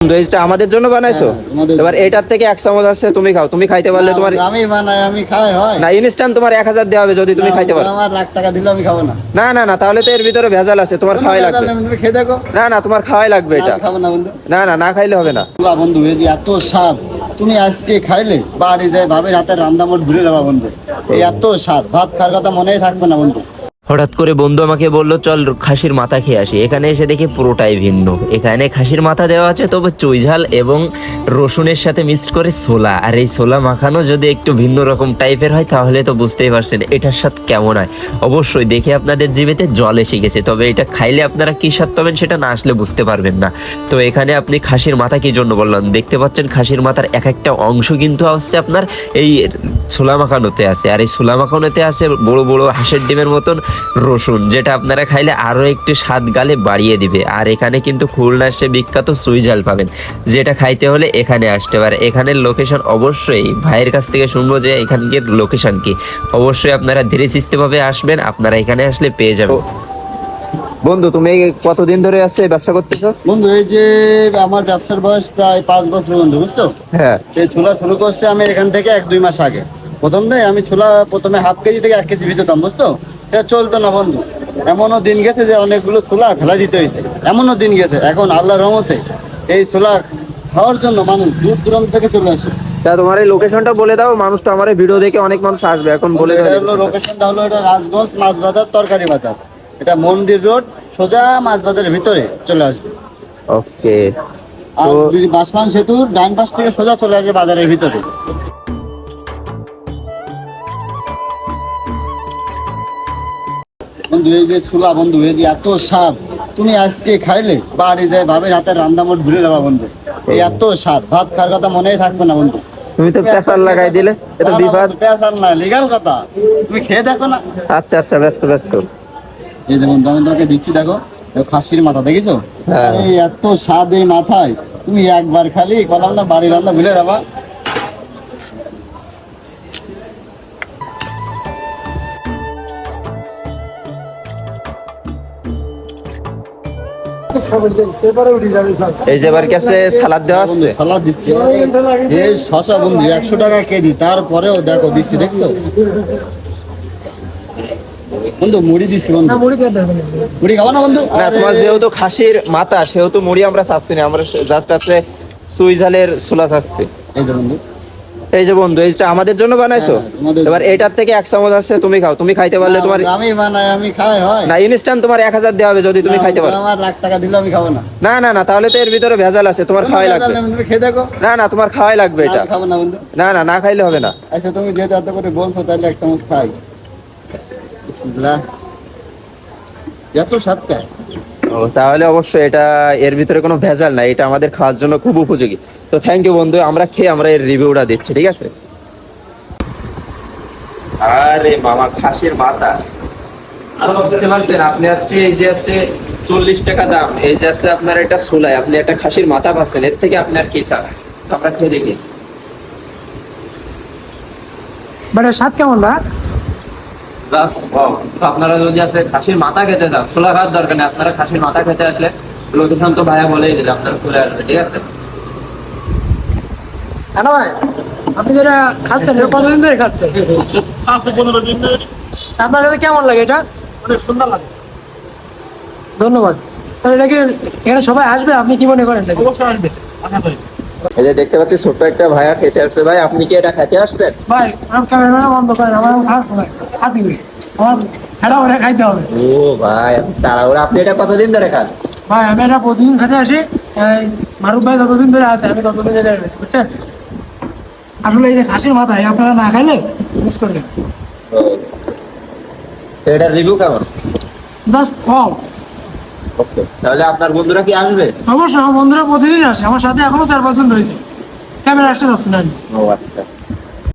দইটা আমাদের জন্য বানাইছো। এবার এটার থেকে এক চামচ আছে, তুমি খাও। তুমি খাইতে পারলে তোমার আমি বানাই, আমি খাই হয় না, ইনস্ট্যান্ট তোমার 1000 দেওয়া হবে যদি তুমি খাইতে পারো। আমার লাখ টাকা দিলে আমি খাবো না। না না না, তাহলে তো এর ভিতরে ভেজাল আছে, তোমার খাওয়াই লাগবে। তুমি খেয়ে দেখো। না না, তোমার খাওয়াই লাগবে এটা। খাবো না বন্ধু। না না, না খাইলে হবে না। বন্ধু এই যে এত স্বাদ, তুমি আজকে খাইলে বাড়ি যায় ভাবের হাতের রান্না মোট ভুলে যাবা বন্ধু। এই এত স্বাদ, ভাত খাওয়ার কথা মনেই থাকবে না বন্ধু। হঠাৎ করে বন্ধু আমাকে বলল চল খাসির মাথা খেয়ে আসি। এখানে এসে দেখি পুরোটাই ভিন্ন। এখানে খাসির মাথা দেওয়া আছে, তবে চুইঝাল এবং রসুনের সাথে মিক্সড করে ছোলা। আর এই ছোলা মাখানো যদি একটু ভিন্ন রকম টাইপের হয় তাহলে তো বুঝতেই পারছেন এটার স্বাদ কেমন হয়। অবশ্যই দেখে আপনাদের জিভেতে জল এসে গেছে, তবে এটা খাইলে আপনারা কি স্বাদ পাবেন সেটা না আসলে বুঝতে পারবেন না। তো এখানে আপনি খাসির মাথা কি জন্য বললাম, দেখতে পাচ্ছেন খাসির মাথার এক একটা অংশ কিন্তু হচ্ছে আপনার এই ছোলা মাখানোতে আছে। আর এই ছোলা মাখানোতে আছে বড় বড় হাঁসের ডিমের মতন রসুন, যেটা আপনারা খাইলে আরো একটু স্বাদ গালে বাড়িয়ে দিবে। আর এখানে কিন্তু খুলনার সে বিখ্যাত সুইঝাল পাবেন, যেটা খাইতে হলে এখানে আসতে পারে। এখানের লোকেশন অবশ্যই ভাইয়ের কাছ থেকে শুনবো যে এখানকার লোকেশন কি। অবশ্যই আপনারা ধীরে সুস্থে ভাবে আসবেন, আপনারা এখানে আসলে পেয়ে যাবেন। বন্ধু তুমি কতদিন ধরে আছে ব্যবসা করতেছো? বন্ধু এই যে আমার ব্যবসার বয়স প্রায় 5 বছর বন্ধু, বুঝছো? হ্যাঁ। এই ছোলা শুরু করছে আমি এখান থেকে 1-2 মাস আগে। আমি ছোলা প্রথমে হাফ কেজি থেকে 1 কেজি ভিতরতাম, বুঝছো? এটা চলতো না বন্ধু। এমনও দিন গেছে যে অনেকগুলো ছোলা ফেলা দিতে হয়েছে, এমনও দিন গেছে। এখন আল্লাহর রহমতে এই ছোলা খাওয়ার জন্য মানুষ দূর দূরান্ত থেকে চলে আসে। তা তোমার এই লোকেশনটা বলে দাও, মানুষটা আমার এই ভিডিও দেখে অনেক মানুষ আসবে, এখন বলে দাও। লোকেশনটা হলো এটা রাজগঞ্জ মাছ বাজার, তরকারি বাজার। এটা মন্দির রোড, সোজা মাছ বাজারের ভিতরে চলে আসবে। ওকে। আর বাসমান সেতুর ডান পাশ থেকে সোজা চলে আসবে বাজারের ভিতরে। বন্ধু এই যে ছোলা বন্ধু, এই যে এত স্বাদ, তুমি আজকে খাইলে বাড়ি যায় ভাবের হাতের রান্না মোট ভুলে যাবা বন্ধু। এই এত স্বাদ, ভাত খাওয়ার কথা মনেই থাকবে না বন্ধু। তুমি তো প্রেসার লাগাই দিলে, এটা বিবাদ। প্রেসার না, লিগ্যাল কথা। তুমি খেয়ে দেখো না। আচ্ছা আচ্ছা, ব্যস্ত ব্যস্ত। এই যে বন্ধু আমি তোমাকে দিচ্ছি, দেখো খাসির মাথা, দেখেছো? আরে এত স্বাদ এই মাথায়, তুমি একবার খালি বললাম না বাড়ি রান্না ভুলে যাবা। এই যে এবার কাছে সালাদ দেওয়া আছে, সালাদ দিচ্ছি। এই শশা বন্ধু 100 টাকা কেজি, তারপরেও দেখো দিচ্ছি, দেখছো বন্ধু? মুড়ি দিচ্ছি বন্ধু। মুড়ি খাবো না বন্ধু? না, তোমার যেহেতু খাসির মাথা সেহেতু মুড়ি আমরা চাচ্ছি না, আমরা জাস্ট আছে সুইঝালের ছোলা চাচ্ছি। এই যে বন্ধু, এই যে বন্ধু এইটা আমাদের জন্য বানাইছো। এবার এটার থেকে এক চামচ আছে, তুমি খাও। তুমি খাইতে পারলে তোমার আমি বানাই, আমি খাই হয় না, ইনস্ট্যান্ট তোমার 1000 দেওয়া হবে যদি তুমি খাইতে পারো। আমার লাখ টাকা দিলে আমি খাবো না। না না না, তাহলে তো এর ভিতরে ভেজাল আছে, তোমার খাওয়াই লাগবে। তুমি খেয়ে দেখো। না না, তোমার খাওয়াই লাগবে এটা। খাবো না বন্ধু। না না, না খাইলে হবে না। আচ্ছা তুমি যেহেতু এত করে বলছো তাহলে 1 চামচ খাই। বিসমিল্লাহ। এত স্বাদ খায়। তাহলে অবশ্যই এটা, এর ভিতরে কোনো ভেজাল নাই, এটা আমাদের খাওয়ার জন্য খুব উপযোগী। তো থ্যাংক ইউ বন্ধু, আমরা খেয়ে আমরা এর রিভিউটা দিচ্ছি, ঠিক আছে? আরে মামা, খাসির মাথা বুঝতে পারছেন আপনি? হচ্ছে এই যে আছে 40 টাকা দাম, এই যে আছে আপনার এটা ছোলাই, আপনি একটা খাসির মাথা পাচ্ছেন, এর থেকে আপনার কি চান? আমরা খেয়ে দেখি। বাট স্বাদ কেমন না? আপনারা যদি আছে খাসির মাথা খেতে চান, ছোলা খাওয়ার দরকার নেই, আপনারা খাসির মাথা খেতে আসলে লোকেশন তো ভাইয়া বলেই দিলে, আপনারা চলে আসবে, ঠিক আছে? হ্যাঁ ভাই, আপনি যেটা খাচ্ছেন এটা কতদিন ধরে খাচ্ছেন? 15 দিন ধরে। আপনার কাছে কেমন লাগে এটা? অনেক সুন্দর লাগে। ধন্যবাদ। তাহলে এটা কি এখানে সবাই আসবে? আপনি কি মনে করেন? অবশ্যই আসবে, আশা করি। এই যে দেখতে পাচ্ছি ছোট্ট একটা ভাইয়া খেতে আসছে। ভাই আপনি কি এটা খেতে আসছেন? ভাই আমার ক্যামেরা বন্ধ করেন, আমার খাওয়ার সময় খাতি আমার খেলা করে খাইতে হবে। ও ভাই, তাড়াহুড়া। আপনি এটা কতদিন ধরে খান? ভাই আমি এটা প্রতিদিন খেতে আসি। মারুফ ভাই যতদিন ধরে আছে আমি ততদিন ধরে গেছি, বুঝছেন? আসলে এই যে খাসির মাথায় আপনারা না খাইলে মিস করবেন। এটার রিভিউ কেমন? Just wow. ওকে, তাহলে আপনার বন্ধুরা কি আসবে? অবশ্যই আমার বন্ধুরা প্রতিদিন আসে, আমার সাথে এখনো 4-5 জন রয়েছে। ক্যামেরা আসতে যাচ্ছে না। ও আচ্ছা।